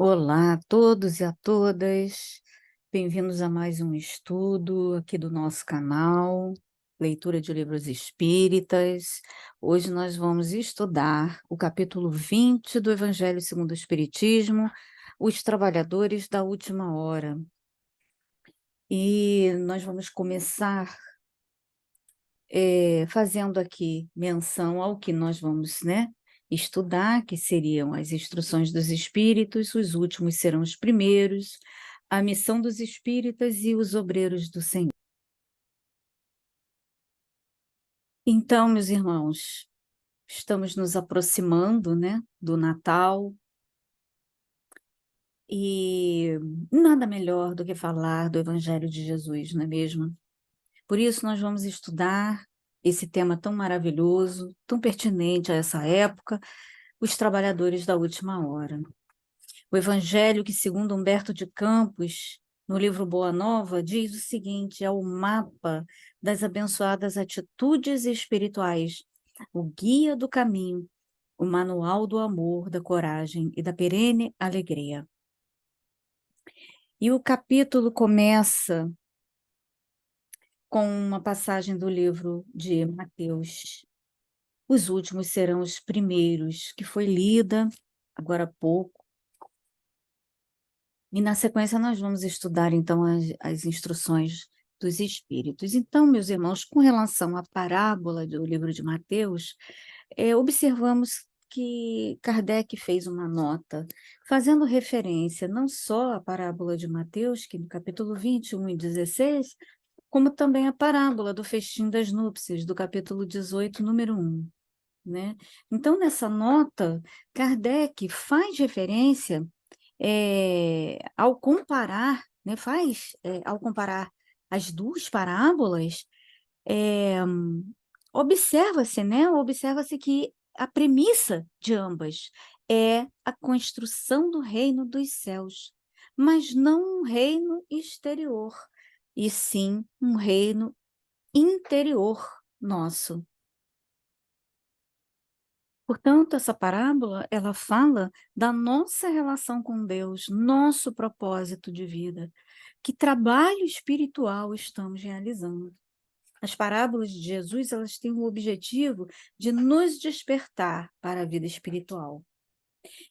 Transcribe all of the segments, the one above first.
Olá a todos e a todas, bem-vindos a mais um estudo aqui do nosso canal, Leitura de Livros Espíritas. Hoje nós vamos estudar o capítulo 20 do Evangelho segundo o Espiritismo, Os Trabalhadores da Última Hora. E nós vamos começar fazendo aqui menção ao que nós vamos, estudar, que seriam as instruções dos espíritos, os últimos serão os primeiros, a missão dos espíritas e os obreiros do Senhor. Então, meus irmãos, estamos nos aproximando, do Natal, e nada melhor do que falar do Evangelho de Jesus, não é mesmo? Por isso, nós vamos estudar esse tema tão maravilhoso, tão pertinente a essa época, os trabalhadores da última hora. O Evangelho que, segundo Humberto de Campos, no livro Boa Nova, diz o seguinte: é o mapa das abençoadas atitudes espirituais, o guia do caminho, o manual do amor, da coragem e da perene alegria. E o capítulo começa com uma passagem do livro de Mateus. Os últimos serão os primeiros, que foi lida agora há pouco. E na sequência nós vamos estudar então as instruções dos espíritos. Então, meus irmãos, com relação à parábola do livro de Mateus, observamos que Kardec fez uma nota, fazendo referência não só à parábola de Mateus, que no capítulo 21 e 16, como também a parábola do festim das núpcias, do capítulo 18, número 1. Né? Então, nessa nota, Kardec faz referência ao comparar, ao comparar as duas parábolas, é, observa-se, Observa-se que a premissa de ambas é a construção do reino dos céus, mas não um reino exterior, e sim um reino interior nosso. Portanto, essa parábola, ela fala da nossa relação com Deus, nosso propósito de vida, que trabalho espiritual estamos realizando. As parábolas de Jesus, elas têm o objetivo de nos despertar para a vida espiritual.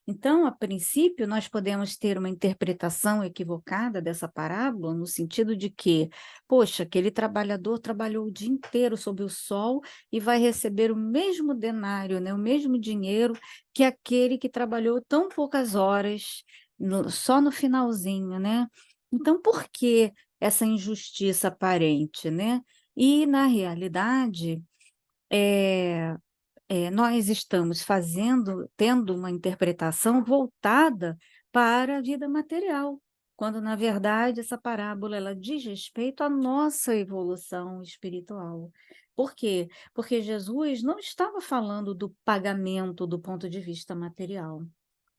Então, a princípio, nós podemos ter uma interpretação equivocada dessa parábola, no sentido de que, poxa, aquele trabalhador trabalhou o dia inteiro sob o sol e vai receber o mesmo denário, o mesmo dinheiro que aquele que trabalhou tão poucas horas, só no finalzinho, né? Então, por que essa injustiça aparente, né? E, na realidade, é, nós estamos tendo uma interpretação voltada para a vida material, quando, na verdade, essa parábola ela diz respeito à nossa evolução espiritual. Por quê? Porque Jesus não estava falando do pagamento do ponto de vista material,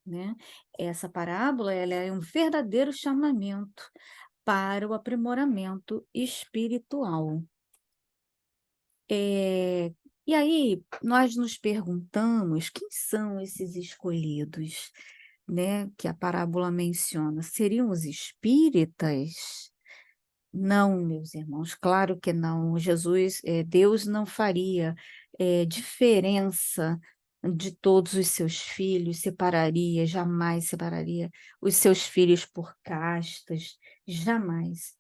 né? Essa parábola ela é um verdadeiro chamamento para o aprimoramento espiritual. E aí, nós nos perguntamos quem são esses escolhidos, né, que a parábola menciona? Seriam os espíritas? Não, meus irmãos, claro que não. Deus não faria diferença de todos os seus filhos, jamais separaria os seus filhos por castas, jamais.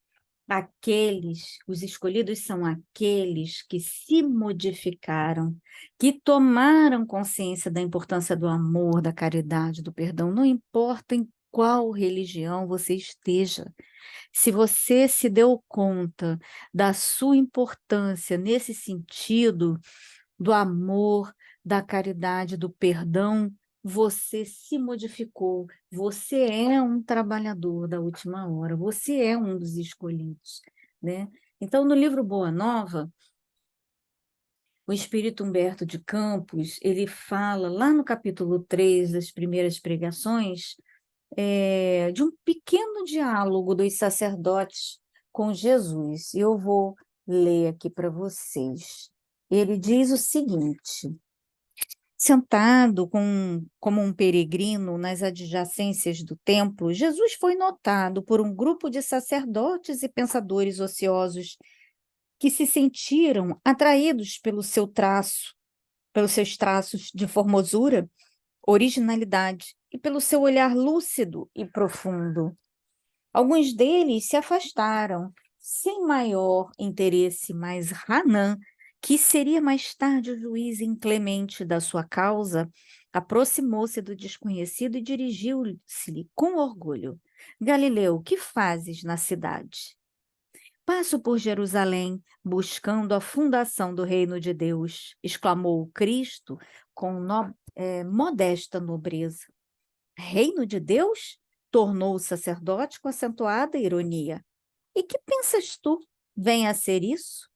Os escolhidos são aqueles que se modificaram, que tomaram consciência da importância do amor, da caridade, do perdão, não importa em qual religião você esteja. Se você se deu conta da sua importância nesse sentido, do amor, da caridade, do perdão, você se modificou, você é um trabalhador da última hora, você é um dos escolhidos, né? Então, no livro Boa Nova, o espírito Humberto de Campos, ele fala lá no capítulo 3 das primeiras pregações, de um pequeno diálogo dos sacerdotes com Jesus. Eu vou ler aqui para vocês. Ele diz o seguinte: Sentado como um peregrino nas adjacências do templo, Jesus foi notado por um grupo de sacerdotes e pensadores ociosos que se sentiram atraídos pelos seus traços de formosura, originalidade e pelo seu olhar lúcido e profundo. Alguns deles se afastaram, sem maior interesse, mas Hanan, que seria mais tarde o juiz inclemente da sua causa, aproximou-se do desconhecido e dirigiu-se-lhe com orgulho. Galileu, que fazes na cidade? Passo por Jerusalém, buscando a fundação do reino de Deus, exclamou Cristo com modesta nobreza. Reino de Deus? Tornou o sacerdote com acentuada ironia. E que pensas tu? Vem a ser isso?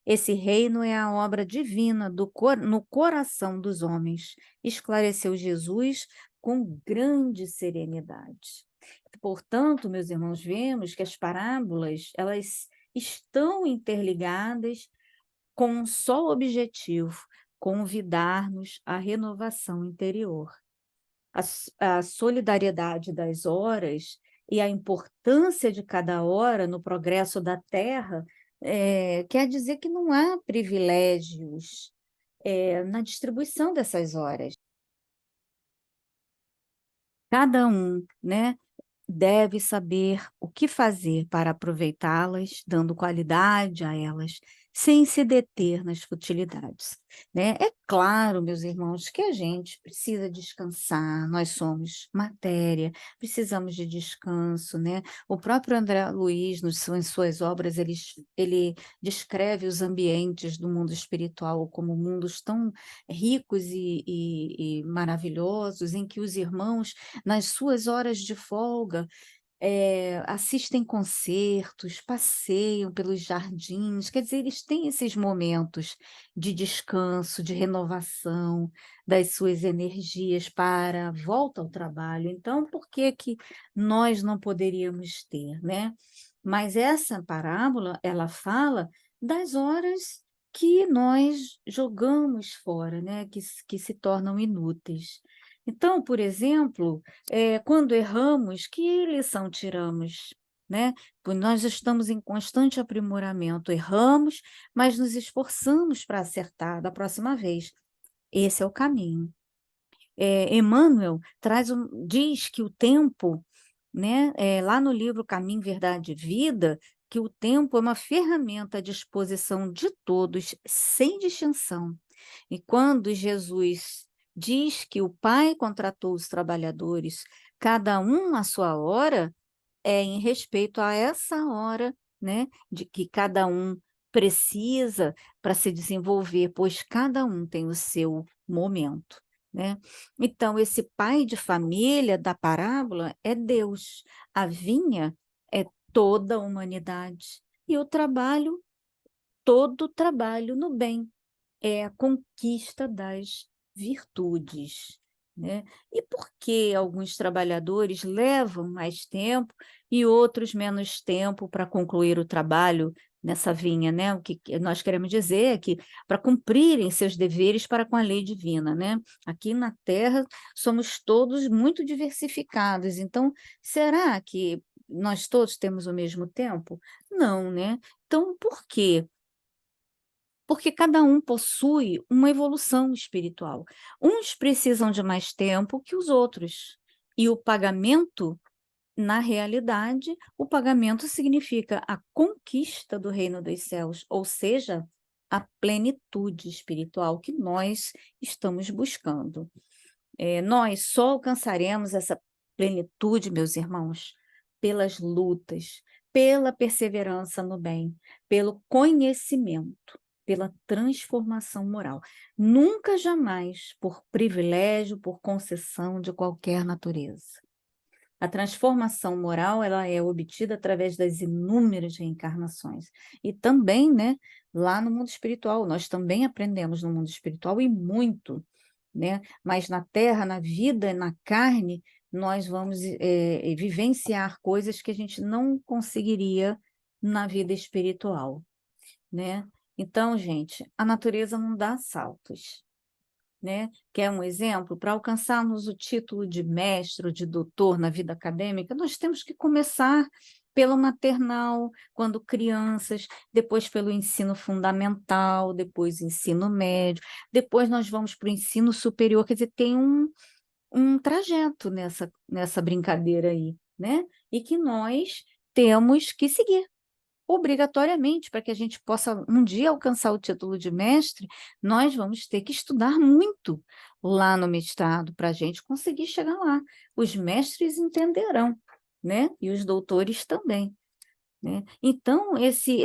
Esse reino é a obra divina no coração dos homens, esclareceu Jesus com grande serenidade. Portanto, meus irmãos, vemos que as parábolas, elas estão interligadas com um só objetivo, convidar-nos à renovação interior. A solidariedade das horas e a importância de cada hora no progresso da Terra quer dizer que não há privilégios na distribuição dessas horas. Cada um, né, deve saber o que fazer para aproveitá-las, dando qualidade a elas, sem se deter nas futilidades, né? É claro, meus irmãos, que a gente precisa descansar, nós somos matéria, precisamos de descanso, né? O próprio André Luiz, em suas obras, ele descreve os ambientes do mundo espiritual como mundos tão ricos e maravilhosos, em que os irmãos, nas suas horas de folga, assistem concertos, passeiam pelos jardins, quer dizer, eles têm esses momentos de descanso, de renovação das suas energias para a volta ao trabalho. Então, por que que nós não poderíamos ter, né? Mas essa parábola, ela fala das horas que nós jogamos fora, né? Que se tornam inúteis. Então, por exemplo, quando erramos, que lição tiramos? Né? Pois nós estamos em constante aprimoramento, erramos, mas nos esforçamos para acertar da próxima vez. Esse é o caminho. Emmanuel diz que o tempo, né, lá no livro Caminho, Verdade e Vida, que o tempo é uma ferramenta à disposição de todos, sem distinção. E quando Jesus diz que o Pai contratou os trabalhadores, cada um à sua hora, é em respeito a essa hora, né, de que cada um precisa para se desenvolver, pois cada um tem o seu momento, né? Então, esse pai de família da parábola é Deus, a vinha é toda a humanidade, e o trabalho, todo o trabalho no bem é a conquista das virtudes, né? E por que alguns trabalhadores levam mais tempo e outros menos tempo para concluir o trabalho nessa vinha, né? O que nós queremos dizer é que para cumprirem seus deveres para com a lei divina, né? Aqui na Terra somos todos muito diversificados, então será que nós todos temos o mesmo tempo? Não, né? Então, por quê? Porque cada um possui uma evolução espiritual. Uns precisam de mais tempo que os outros. E o pagamento, na realidade, o pagamento significa a conquista do reino dos céus, ou seja, a plenitude espiritual que nós estamos buscando. Nós só alcançaremos essa plenitude, meus irmãos, pelas lutas, pela perseverança no bem, pelo conhecimento, pela transformação moral. Nunca, jamais, por privilégio, por concessão de qualquer natureza. A transformação moral, ela é obtida através das inúmeras reencarnações. E também, né, lá no mundo espiritual, nós também aprendemos no mundo espiritual e muito, né? Mas na terra, na vida, na carne, nós vamos vivenciar coisas que a gente não conseguiria na vida espiritual, né? Então, gente, a natureza não dá saltos, né? Quer um exemplo? Para alcançarmos o título de mestre ou de doutor na vida acadêmica, nós temos que começar pelo maternal, quando crianças, depois pelo ensino fundamental, depois ensino médio, depois nós vamos para o ensino superior, quer dizer, tem um trajeto nessa brincadeira aí, né? E que nós temos que seguir obrigatoriamente, para que a gente possa um dia alcançar o título de mestre, nós vamos ter que estudar muito lá no mestrado para a gente conseguir chegar lá. Os mestres entenderão, né? E os doutores também. Né? Então, esse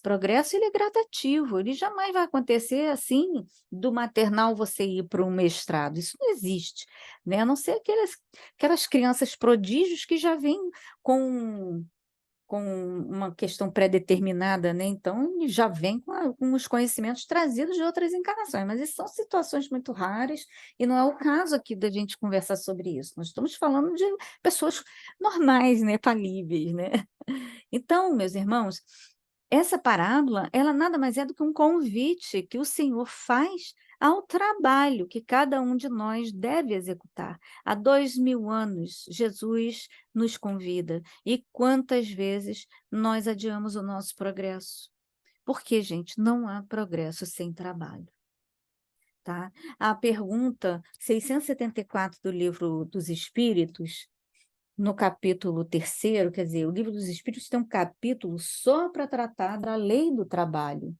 progresso ele é gradativo, ele jamais vai acontecer assim, do maternal você ir para um mestrado, isso não existe, né? A não ser aquelas crianças prodígios que já vêm com com uma questão pré-determinada, né? Então, ele já vem com os conhecimentos trazidos de outras encarnações, mas isso são situações muito raras e não é o caso aqui da gente conversar sobre isso. Nós estamos falando de pessoas normais, né? Falíveis, né? Então, meus irmãos, essa parábola, ela nada mais é do que um convite que o Senhor faz ao trabalho que cada um de nós deve executar. Há 2000 anos, Jesus nos convida. E quantas vezes nós adiamos o nosso progresso? Porque, gente, não há progresso sem trabalho. Tá? A pergunta 674 do Livro dos Espíritos, no capítulo 3º, quer dizer, o Livro dos Espíritos tem um capítulo só para tratar da lei do trabalho.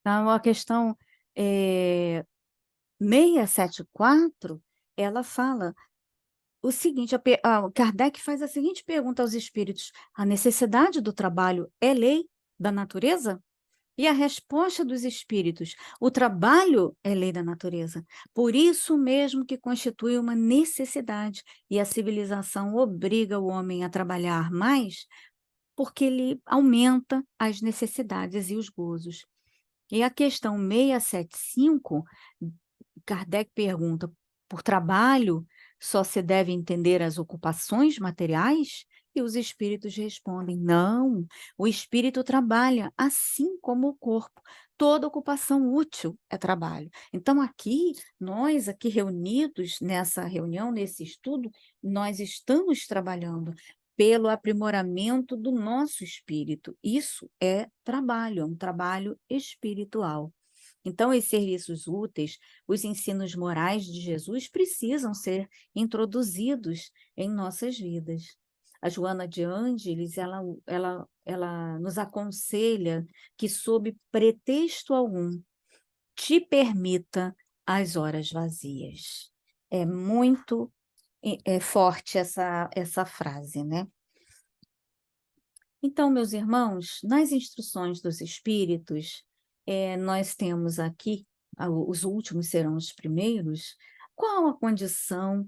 Então, a questão 674, ela fala o seguinte, Kardec faz a seguinte pergunta aos espíritos: a necessidade do trabalho é lei da natureza? E a resposta dos espíritos: o trabalho é lei da natureza, por isso mesmo que constitui uma necessidade, e a civilização obriga o homem a trabalhar mais, porque ele aumenta as necessidades e os gozos. E a questão 675, Kardec pergunta: por trabalho só se deve entender as ocupações materiais? E os espíritos respondem: não, o espírito trabalha assim como o corpo. Toda ocupação útil é trabalho. Então, aqui, nós aqui reunidos nessa reunião, nesse estudo, nós estamos trabalhando pelo aprimoramento do nosso espírito. Isso é trabalho, é um trabalho espiritual. Então, os serviços úteis, os ensinos morais de Jesus precisam ser introduzidos em nossas vidas. A Joana de Ângeles, ela nos aconselha que, sob pretexto algum, te permita as horas vazias. É muito forte essa frase, né? Então, meus irmãos, nas instruções dos espíritos, nós temos aqui, os últimos serão os primeiros, qual a condição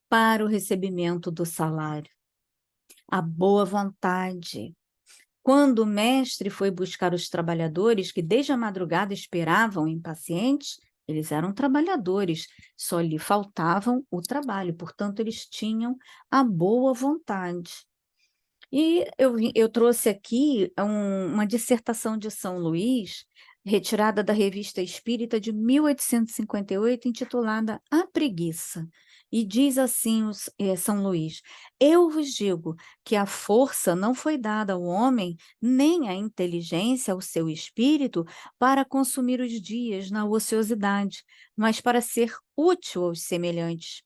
para o recebimento do salário? A boa vontade. Quando o mestre foi buscar os trabalhadores que desde a madrugada esperavam impacientes, eles eram trabalhadores, só lhe faltavam o trabalho, portanto, eles tinham a boa vontade. E eu trouxe aqui uma dissertação de São Luís, retirada da Revista Espírita de 1858, intitulada A Preguiça. E diz assim São Luís: eu vos digo que a força não foi dada ao homem, nem a inteligência ao seu espírito, para consumir os dias na ociosidade, mas para ser útil aos semelhantes.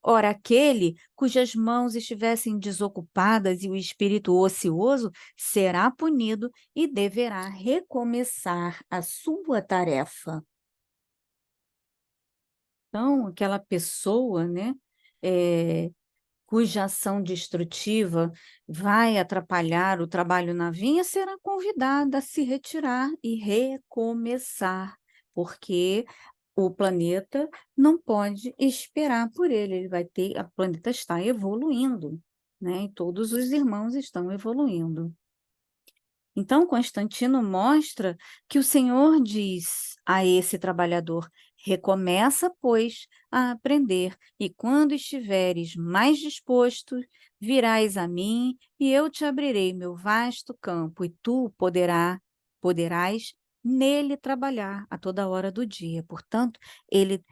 Ora, aquele cujas mãos estivessem desocupadas e o espírito ocioso será punido e deverá recomeçar a sua tarefa. Então, aquela pessoa, né, cuja ação destrutiva vai atrapalhar o trabalho na vinha, será convidada a se retirar e recomeçar, porque o planeta não pode esperar por ele, o planeta está evoluindo, né? E todos os irmãos estão evoluindo. Então, Constantino mostra que o Senhor diz a esse trabalhador: recomeça, pois, a aprender, e quando estiveres mais disposto, virás a mim, e eu te abrirei meu vasto campo, e tu poderás nele trabalhar a toda hora do dia. Portanto, ele,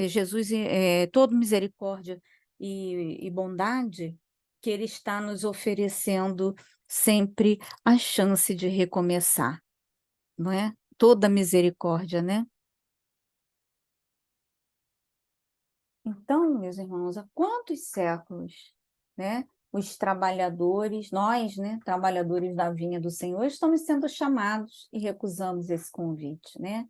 Jesus é todo misericórdia e bondade, que ele está nos oferecendo sempre a chance de recomeçar, não é? Toda misericórdia, né? Então, meus irmãos, há quantos séculos, né, os trabalhadores, nós, né, trabalhadores da vinha do Senhor, estamos sendo chamados e recusamos esse convite, né?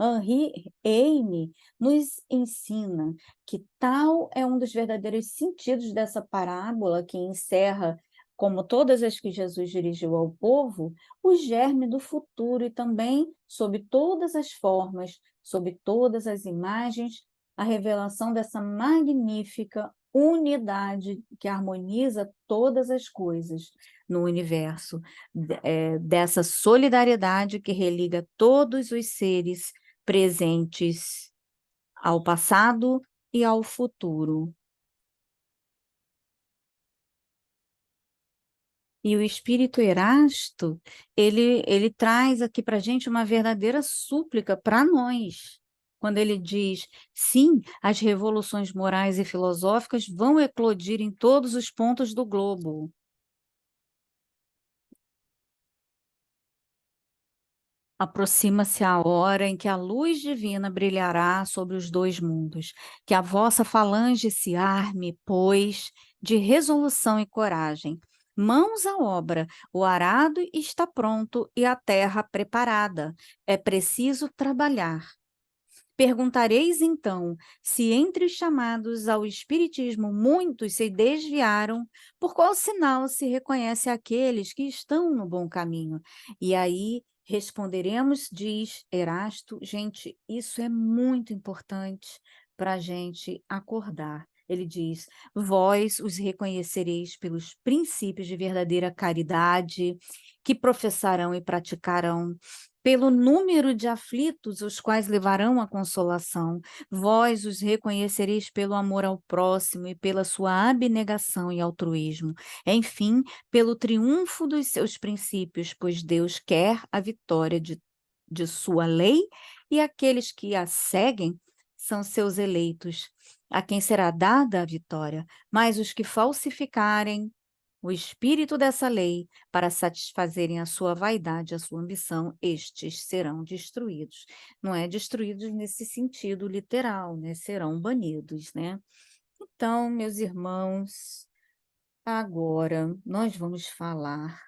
Henri Heine nos ensina que tal é um dos verdadeiros sentidos dessa parábola que encerra, como todas as que Jesus dirigiu ao povo, o germe do futuro e também, sob todas as formas, sob todas as imagens, a revelação dessa magnífica unidade que harmoniza todas as coisas no universo, dessa solidariedade que religa todos os seres presentes ao passado e ao futuro. E o espírito Erasto, ele traz aqui para a gente uma verdadeira súplica para nós, quando ele diz: sim, as revoluções morais e filosóficas vão eclodir em todos os pontos do globo. Aproxima-se a hora em que a luz divina brilhará sobre os dois mundos, que a vossa falange se arme, pois, de resolução e coragem. Mãos à obra, o arado está pronto e a terra preparada. É preciso trabalhar. Perguntareis então, se entre os chamados ao espiritismo muitos se desviaram, por qual sinal se reconhece aqueles que estão no bom caminho? E aí responderemos, diz Erasto, gente, isso é muito importante para a gente acordar. Ele diz: vós os reconhecereis pelos princípios de verdadeira caridade que professarão e praticarão, pelo número de aflitos os quais levarão a consolação. Vós os reconhecereis pelo amor ao próximo e pela sua abnegação e altruísmo. Enfim, pelo triunfo dos seus princípios, pois Deus quer a vitória de sua lei e aqueles que a seguem são seus eleitos, a quem será dada a vitória. Mas os que falsificarem o espírito dessa lei para satisfazerem a sua vaidade, a sua ambição, estes serão destruídos. Não é destruídos nesse sentido literal, né? Serão banidos, né? Então, meus irmãos, agora nós vamos falar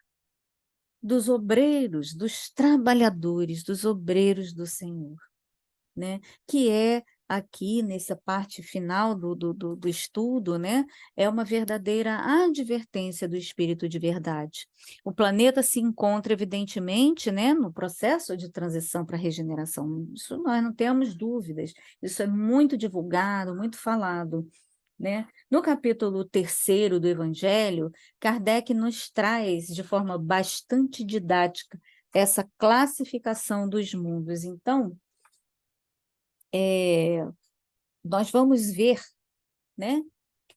dos obreiros, dos trabalhadores, dos obreiros do Senhor, né? Que é aqui nessa parte final do estudo, né? É uma verdadeira advertência do espírito de verdade. O planeta se encontra, evidentemente, né, no processo de transição para a regeneração. Isso nós não temos dúvidas. Isso é muito divulgado, muito falado, né? No capítulo 3º do Evangelho, Kardec nos traz de forma bastante didática essa classificação dos mundos. Então, nós vamos ver, né,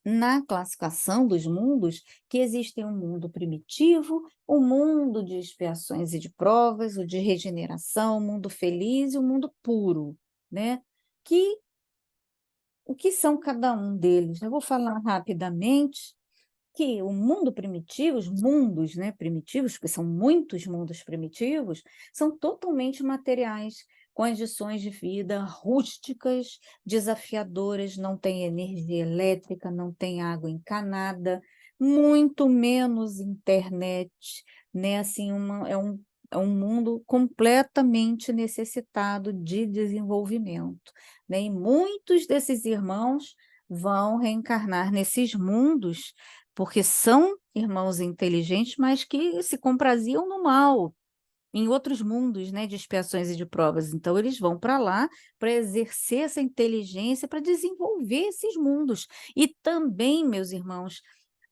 na classificação dos mundos, que existe um mundo primitivo, um mundo de expiações e de provas, o de regeneração, o mundo feliz e o mundo puro, né? Que, o que são cada um deles? Eu vou falar rapidamente que o mundo primitivo, os mundos, né, primitivos, porque são muitos mundos primitivos, são totalmente materiais, condições de vida rústicas, desafiadoras, não tem energia elétrica, não tem água encanada, muito menos internet, né? Assim, é um mundo completamente necessitado de desenvolvimento, né? E muitos desses irmãos vão reencarnar nesses mundos porque são irmãos inteligentes, mas que se compraziam no mal, em outros mundos, né, de expiações e de provas. Então, eles vão para lá para exercer essa inteligência, para desenvolver esses mundos. E também, meus irmãos,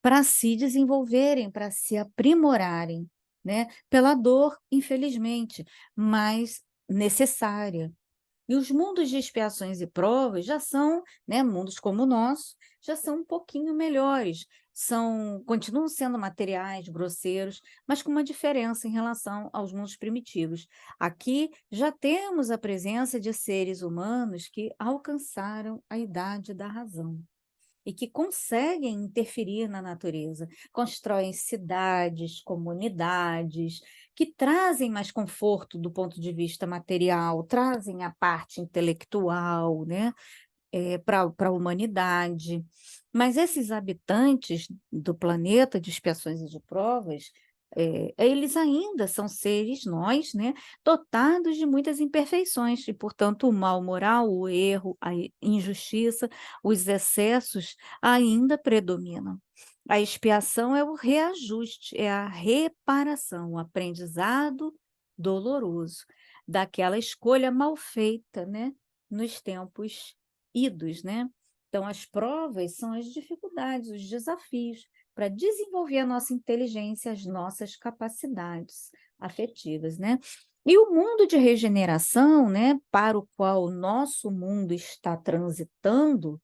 para se desenvolverem, para se aprimorarem, né, pela dor, infelizmente, mas necessária. E os mundos de expiações e provas já são, né, mundos como o nosso, já são um pouquinho melhores, continuam sendo materiais, grosseiros, mas com uma diferença em relação aos mundos primitivos. Aqui já temos a presença de seres humanos que alcançaram a idade da razão e que conseguem interferir na natureza, constroem cidades, comunidades, que trazem mais conforto do ponto de vista material, trazem a parte intelectual, né, para a humanidade. Mas esses habitantes do planeta de expiações e de provas, eles ainda são seres, nós, né, dotados de muitas imperfeições, e, portanto, o mal moral, o erro, a injustiça, os excessos ainda predominam. A expiação é o reajuste, é a reparação, o aprendizado doloroso daquela escolha mal feita, né, nos tempos idos, né? Então, as provas são as dificuldades, os desafios para desenvolver a nossa inteligência, as nossas capacidades afetivas, né? E o mundo de regeneração, né, para o qual o nosso mundo está transitando,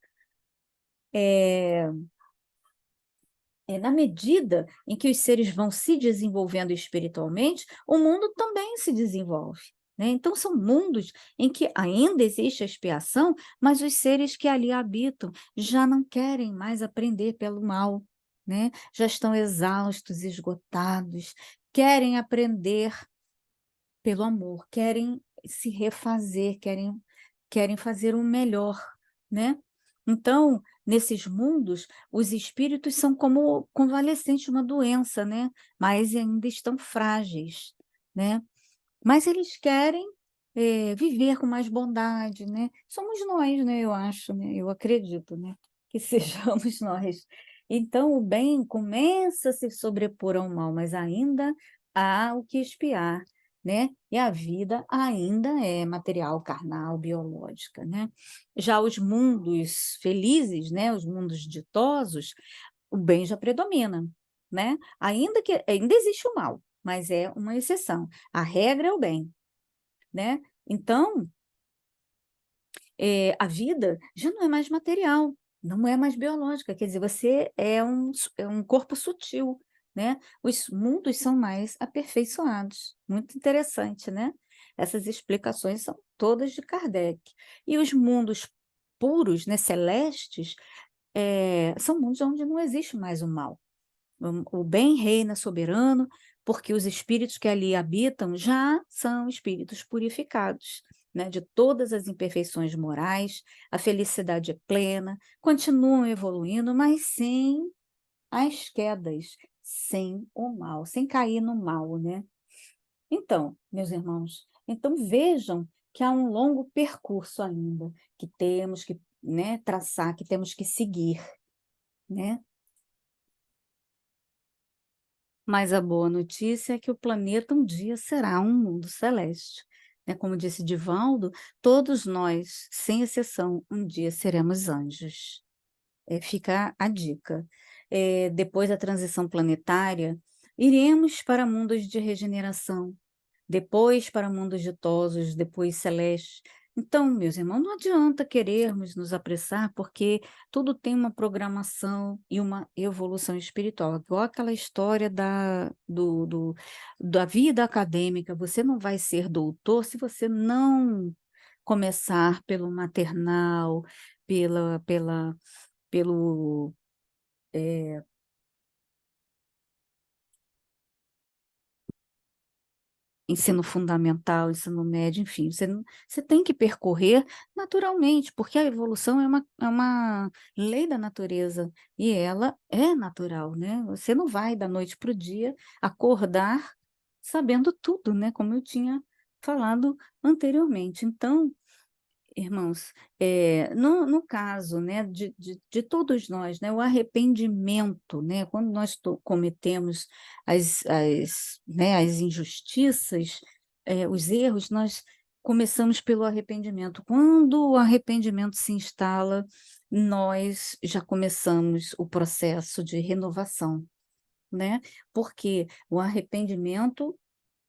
na medida em que os seres vão se desenvolvendo espiritualmente, o mundo também se desenvolve, né? Então, são mundos em que ainda existe a expiação, mas os seres que ali habitam já não querem mais aprender pelo mal, né? Já estão exaustos, esgotados, querem aprender pelo amor, querem se refazer, querem fazer o melhor, né? Então, nesses mundos, os espíritos são como convalescentes de uma doença, né? Mas ainda estão frágeis, né? Mas eles querem viver com mais bondade, né? Somos nós, né? Eu acho, né? Eu acredito, né? Que sejamos nós. Então, o bem começa a se sobrepor ao mal, mas ainda há o que expiar, né? E a vida ainda é material, carnal, biológica, né? Já os mundos felizes, né? Os mundos ditosos, o bem já predomina, né? Ainda existe o mal, mas é uma exceção. A regra é o bem, né? Então, a vida já não é mais material, não é mais biológica, quer dizer, você é um corpo sutil, né? Os mundos são mais aperfeiçoados. Muito interessante, né? Essas explicações são todas de Kardec. E os mundos puros, né, celestes, são mundos onde não existe mais o mal. O bem reina soberano, porque os espíritos que ali habitam já são espíritos purificados, né, de todas as imperfeições morais, a felicidade é plena, continuam evoluindo, mas sem as quedas, sem o mal, sem cair no mal, né? Então, meus irmãos, então vejam que há um longo percurso ainda que temos que, né, traçar, que temos que seguir, né? Mas a boa notícia é que o planeta um dia será um mundo celeste, né? Como disse Divaldo, todos nós, sem exceção, um dia seremos anjos. Fica a dica. Depois da transição planetária, iremos para mundos de regeneração, depois para mundos ditosos, depois celestes. Então, meus irmãos, não adianta querermos nos apressar, porque tudo tem uma programação e uma evolução espiritual. Igual aquela história da vida acadêmica, você não vai ser doutor se você não começar pelo maternal, pelo ensino fundamental, ensino médio, enfim, você tem que percorrer naturalmente, porque a evolução é uma lei da natureza e ela é natural, né? Você não vai da noite para o dia acordar sabendo tudo, né? Como eu tinha falado anteriormente. Então, irmãos, no caso, né, de todos nós, né, o arrependimento, né, quando nós cometemos né, as injustiças, os erros, nós começamos pelo arrependimento. Quando o arrependimento se instala, nós já começamos o processo de renovação, né? Porque o arrependimento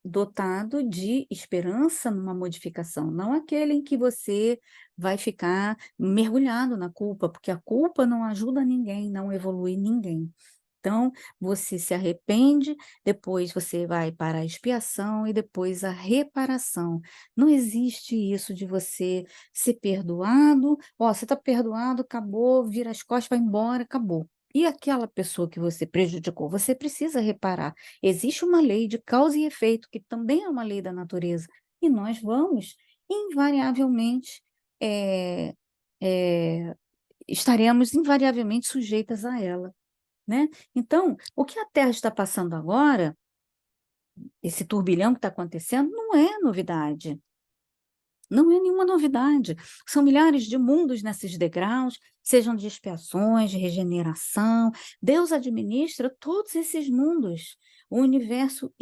dotado de esperança numa modificação, não aquele em que você vai ficar mergulhado na culpa, porque a culpa não ajuda ninguém, não evolui ninguém. Então, você se arrepende, depois você vai para a expiação e depois a reparação. Não existe isso de você ser perdoado, ó, você está perdoado, acabou, vira as costas, vai embora, acabou. E aquela pessoa que você prejudicou, você precisa reparar. Existe uma lei de causa e efeito, que também é uma lei da natureza, e nós vamos, invariavelmente, eh eh, estaremos invariavelmente sujeitas a ela, né. Então, o que a Terra está passando agora, esse turbilhão que está acontecendo, não é novidade. Não é nenhuma novidade. São milhares de mundos nesses degraus, sejam de expiações, de regeneração. Deus administra todos esses mundos. O universo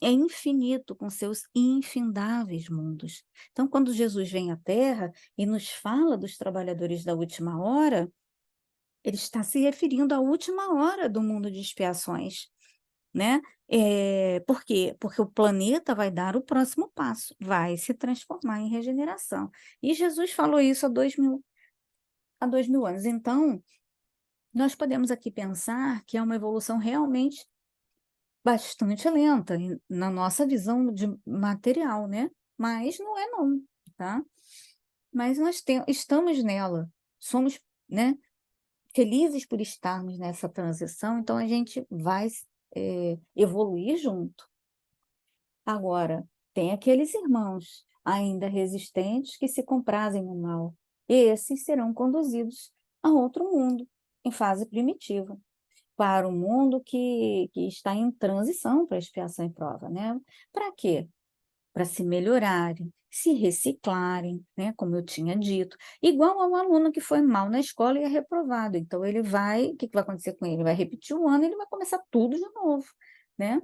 é infinito, com seus infindáveis mundos. Então, quando Jesus vem à Terra e nos fala dos trabalhadores da última hora, ele está se referindo à última hora do mundo de expiações, né. Por quê? Porque o planeta vai dar o próximo passo, vai se transformar em regeneração. E Jesus falou isso há 2000 anos. Então, nós podemos aqui pensar que é uma evolução realmente bastante lenta na nossa visão de material, né, mas não é não, tá. Mas nós estamos nela, somos, né, felizes por estarmos nessa transição, então a gente vai evoluir junto. Agora, tem aqueles irmãos ainda resistentes que se comprazem no mal. Esses serão conduzidos a outro mundo, em fase primitiva, para o mundo que está em transição para expiação e prova, né? Para quê? Para se melhorarem, se reciclarem, né, como eu tinha dito, igual ao aluno que foi mal na escola e é reprovado, então ele vai, o que que vai acontecer com ele? Ele vai repetir o ano, ele vai começar tudo de novo, né.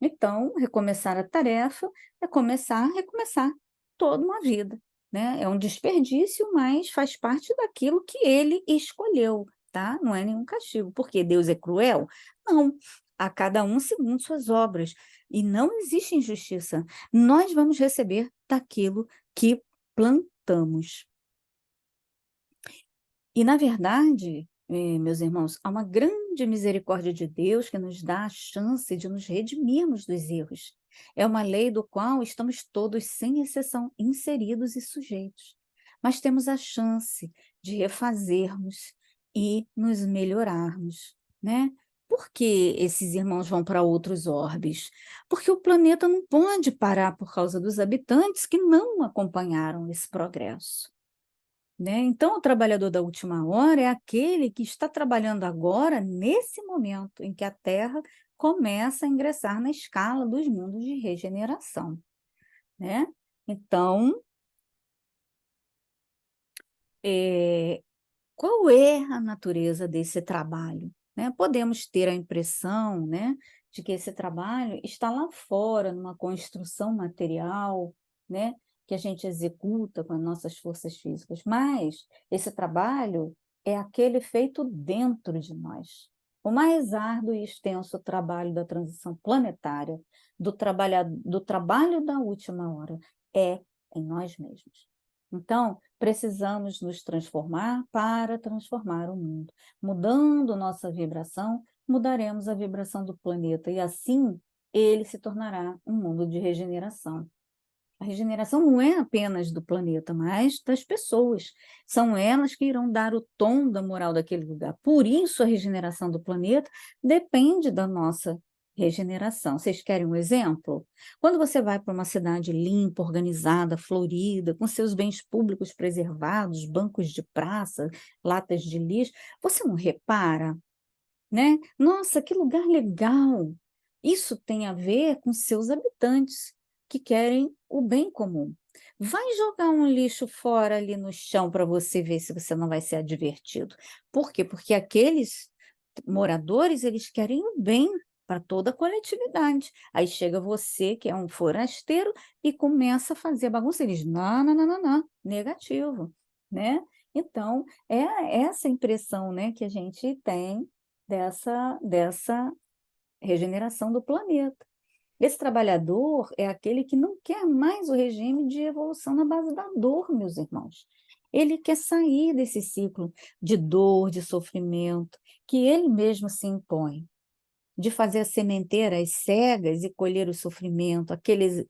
Então, recomeçar a tarefa é começar a recomeçar toda uma vida, né, é um desperdício, mas faz parte daquilo que ele escolheu, tá, não é nenhum castigo. Porque Deus é cruel? Não, a cada um segundo suas obras, e não existe injustiça. Nós vamos receber daquilo que plantamos. E, na verdade, meus irmãos, há uma grande misericórdia de Deus que nos dá a chance de nos redimirmos dos erros. É uma lei do qual estamos todos, sem exceção, inseridos e sujeitos. Mas temos a chance de refazermos e nos melhorarmos, né? Por que esses irmãos vão para outros orbes? Porque o planeta não pode parar por causa dos habitantes que não acompanharam esse progresso, né. Então o trabalhador da última hora é aquele que está trabalhando agora, nesse momento em que a Terra começa a ingressar na escala dos mundos de regeneração, né. Então, eh qual é a natureza desse trabalho, né? Podemos ter a impressão, né, de que esse trabalho está lá fora, numa construção material, né, que a gente executa com as nossas forças físicas, mas esse trabalho é aquele feito dentro de nós. O mais árduo e extenso trabalho da transição planetária, do trabalho da última hora, é em nós mesmos. Então, precisamos nos transformar para transformar o mundo. Mudando nossa vibração, mudaremos a vibração do planeta e assim ele se tornará um mundo de regeneração. A regeneração não é apenas do planeta, mas das pessoas. São elas que irão dar o tom da moral daquele lugar. Por isso, a regeneração do planeta depende da nossa regeneração. Vocês querem um exemplo? Quando você vai para uma cidade limpa, organizada, florida, com seus bens públicos preservados, bancos de praça, latas de lixo, você não repara, né? Nossa, que lugar legal! Isso tem a ver com seus habitantes, que querem o bem comum. Vai jogar um lixo fora ali no chão para você ver se você não vai ser advertido. Por quê? Porque aqueles moradores, eles querem o bem para toda a coletividade. Aí chega você, que é um forasteiro, e começa a fazer bagunça. Eles, não, não, não, não, não, negativo, né? Então, é essa impressão, né, que a gente tem dessa regeneração do planeta. Esse trabalhador é aquele que não quer mais o regime de evolução na base da dor, meus irmãos. Ele quer sair desse ciclo de dor, de sofrimento, que ele mesmo se impõe, de fazer a sementeira às cegas e colher o sofrimento, aquele,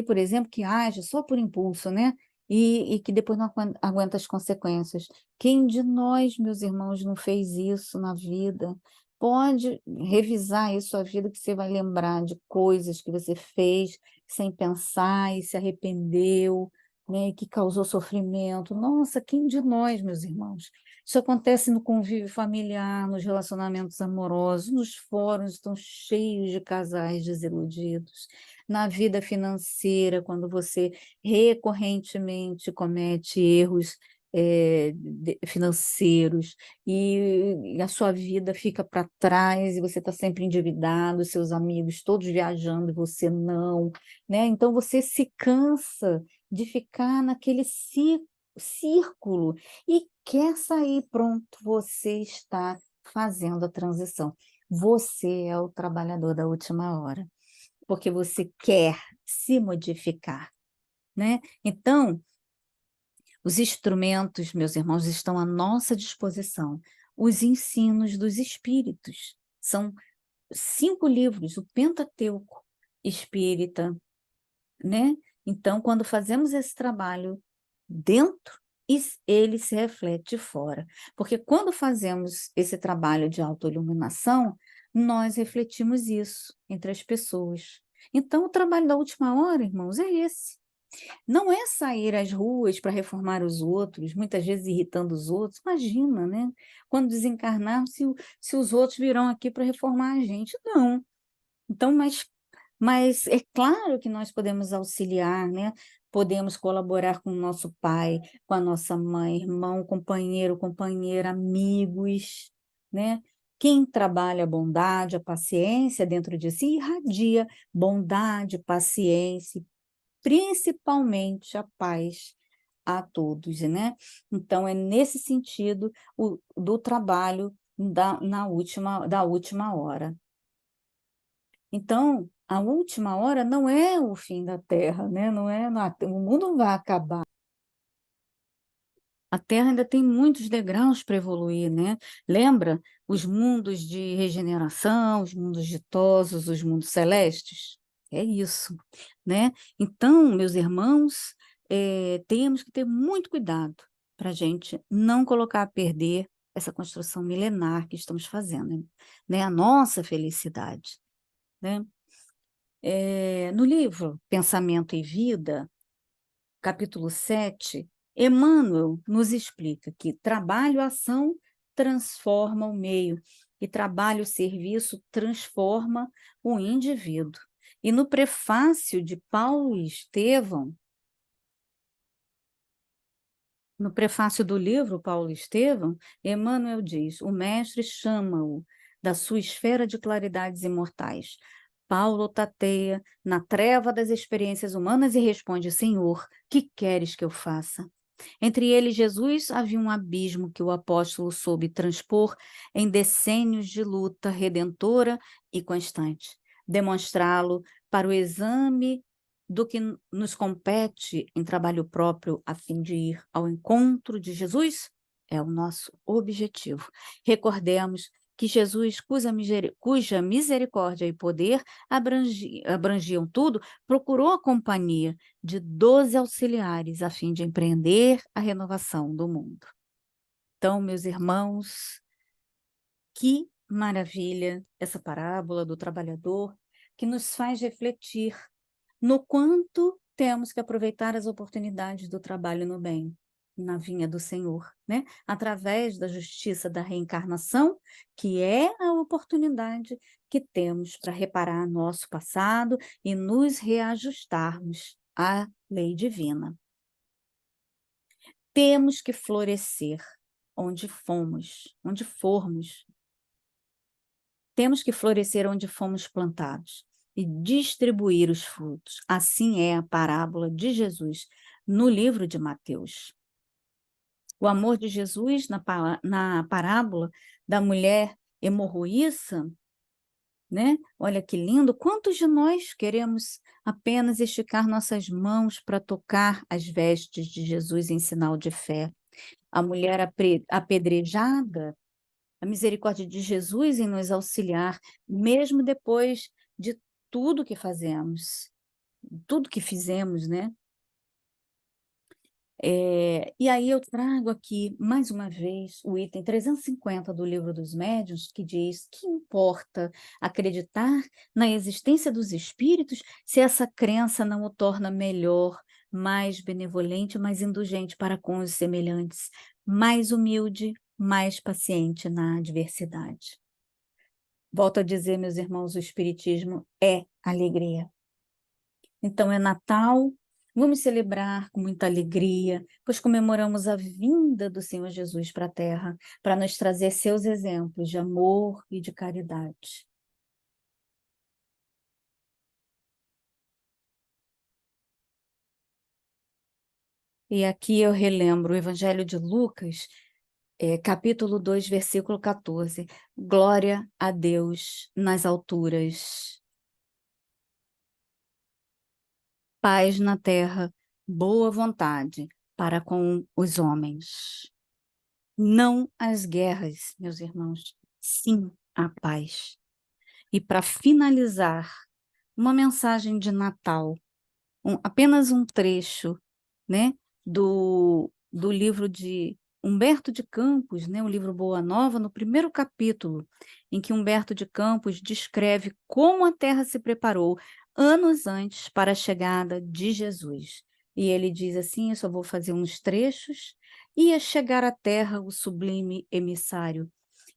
por exemplo, que age só por impulso, né? E que depois não aguenta as consequências. Quem de nós, meus irmãos, não fez isso na vida? Pode revisar isso a vida, que você vai lembrar de coisas que você fez sem pensar e se arrependeu, né? E que causou sofrimento. Nossa, quem de nós, meus irmãos? Isso acontece no convívio familiar, nos relacionamentos amorosos, nos fóruns estão cheios de casais desiludidos. Na vida financeira, quando você recorrentemente comete erros financeiros e a sua vida fica para trás e você está sempre endividado, seus amigos todos viajando e você não, né? Então você se cansa de ficar naquele círculo e quer sair, pronto, você está fazendo a transição. Você é o trabalhador da última hora, porque você quer se modificar, né? Então, os instrumentos, meus irmãos, estão à nossa disposição. Os ensinos dos espíritos. São 5 livros, o Pentateuco espírita, né? Então, quando fazemos esse trabalho dentro, ele se reflete fora. Porque quando fazemos esse trabalho de autoiluminação, nós refletimos isso entre as pessoas. Então, o trabalho da última hora, irmãos, é esse. Não é sair às ruas para reformar os outros, muitas vezes irritando os outros. Imagina, né? Quando desencarnarmos, se os outros virão aqui para reformar a gente. Não. Então, mas é claro que nós podemos auxiliar, né? Podemos colaborar com o nosso pai, com a nossa mãe, irmão, companheiro, companheira, amigos, né? Quem trabalha a bondade, a paciência dentro de si, irradia bondade, paciência, principalmente a paz a todos, né? Então, é nesse sentido do trabalho da última hora. Então, a última hora não é o fim da Terra, né? Não é, o mundo não vai acabar. A Terra ainda tem muitos degraus para evoluir, né? Lembra os mundos de regeneração, os mundos ditosos, os mundos celestes? É isso, né? Então, meus irmãos, temos que ter muito cuidado para a gente não colocar a perder essa construção milenar que estamos fazendo, né? A nossa felicidade, né? No livro Pensamento e Vida, capítulo 7, Emmanuel nos explica que trabalho-ação transforma o meio e trabalho-serviço transforma o indivíduo. E no prefácio de Paulo e Estevão, no prefácio do livro Paulo e Estevão, Emmanuel diz: o mestre chama-o da sua esfera de claridades imortais. Paulo tateia na treva das experiências humanas e responde: Senhor, que queres que eu faça? Entre ele e Jesus havia um abismo que o apóstolo soube transpor em decênios de luta redentora e constante. Demonstrá-lo para o exame do que nos compete em trabalho próprio a fim de ir ao encontro de Jesus é o nosso objetivo. Recordemos que Jesus, cuja misericórdia e poder abrangiam tudo, procurou a companhia de 12 auxiliares a fim de empreender a renovação do mundo. Então, meus irmãos, que maravilha essa parábola do trabalhador que nos faz refletir no quanto temos que aproveitar as oportunidades do trabalho no bem, na vinha do Senhor, né? Através da justiça da reencarnação, que é a oportunidade que temos para reparar nosso passado e nos reajustarmos à lei divina. Temos que florescer onde formos. Temos que florescer onde fomos plantados e distribuir os frutos. Assim é a parábola de Jesus no livro de Mateus. O amor de Jesus na parábola da mulher hemorroíça né? Olha que lindo! Quantos de nós queremos apenas esticar nossas mãos para tocar as vestes de Jesus em sinal de fé? A mulher apedrejada, a misericórdia de Jesus em nos auxiliar, mesmo depois de tudo que fazemos, tudo que fizemos, né? E aí eu trago aqui, mais uma vez, o item 350 do Livro dos Médiuns, que diz que importa acreditar na existência dos espíritos se essa crença não o torna melhor, mais benevolente, mais indulgente para com os semelhantes, mais humilde, mais paciente na adversidade. Volto a dizer, meus irmãos, o Espiritismo é alegria. Então é Natal, vamos celebrar com muita alegria, pois comemoramos a vinda do Senhor Jesus para a Terra, para nos trazer seus exemplos de amor e de caridade. E aqui eu relembro o Evangelho de Lucas, capítulo 2, versículo 14. Glória a Deus nas alturas, paz na terra, boa vontade para com os homens. Não às guerras, meus irmãos, sim à paz. E para finalizar, uma mensagem de Natal, apenas um trecho, né, do livro de Humberto de Campos, né, o livro Boa Nova, no primeiro capítulo, em que Humberto de Campos descreve como a Terra se preparou anos antes para a chegada de Jesus. E ele diz assim, eu só vou fazer uns trechos: ia chegar à Terra o sublime emissário.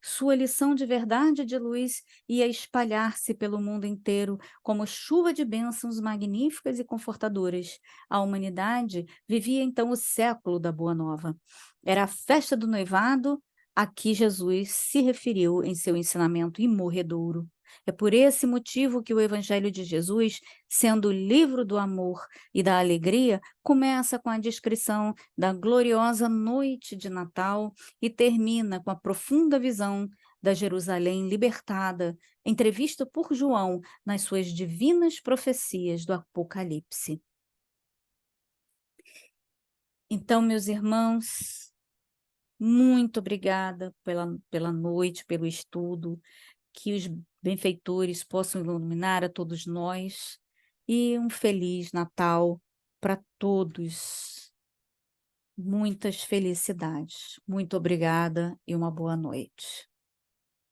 Sua lição de verdade e de luz ia espalhar-se pelo mundo inteiro como chuva de bênçãos magníficas e confortadoras. A humanidade vivia então o século da Boa Nova. Era a festa do noivado a que Jesus se referiu em seu ensinamento imorredouro. É por esse motivo que o Evangelho de Jesus, sendo o livro do amor e da alegria, começa com a descrição da gloriosa noite de Natal e termina com a profunda visão da Jerusalém libertada, entrevista por João nas suas divinas profecias do Apocalipse. Então, meus irmãos, muito obrigada pela noite, pelo estudo, que os benfeitores possam iluminar a todos nós e um feliz Natal para todos. Muitas felicidades. Muito obrigada e uma boa noite.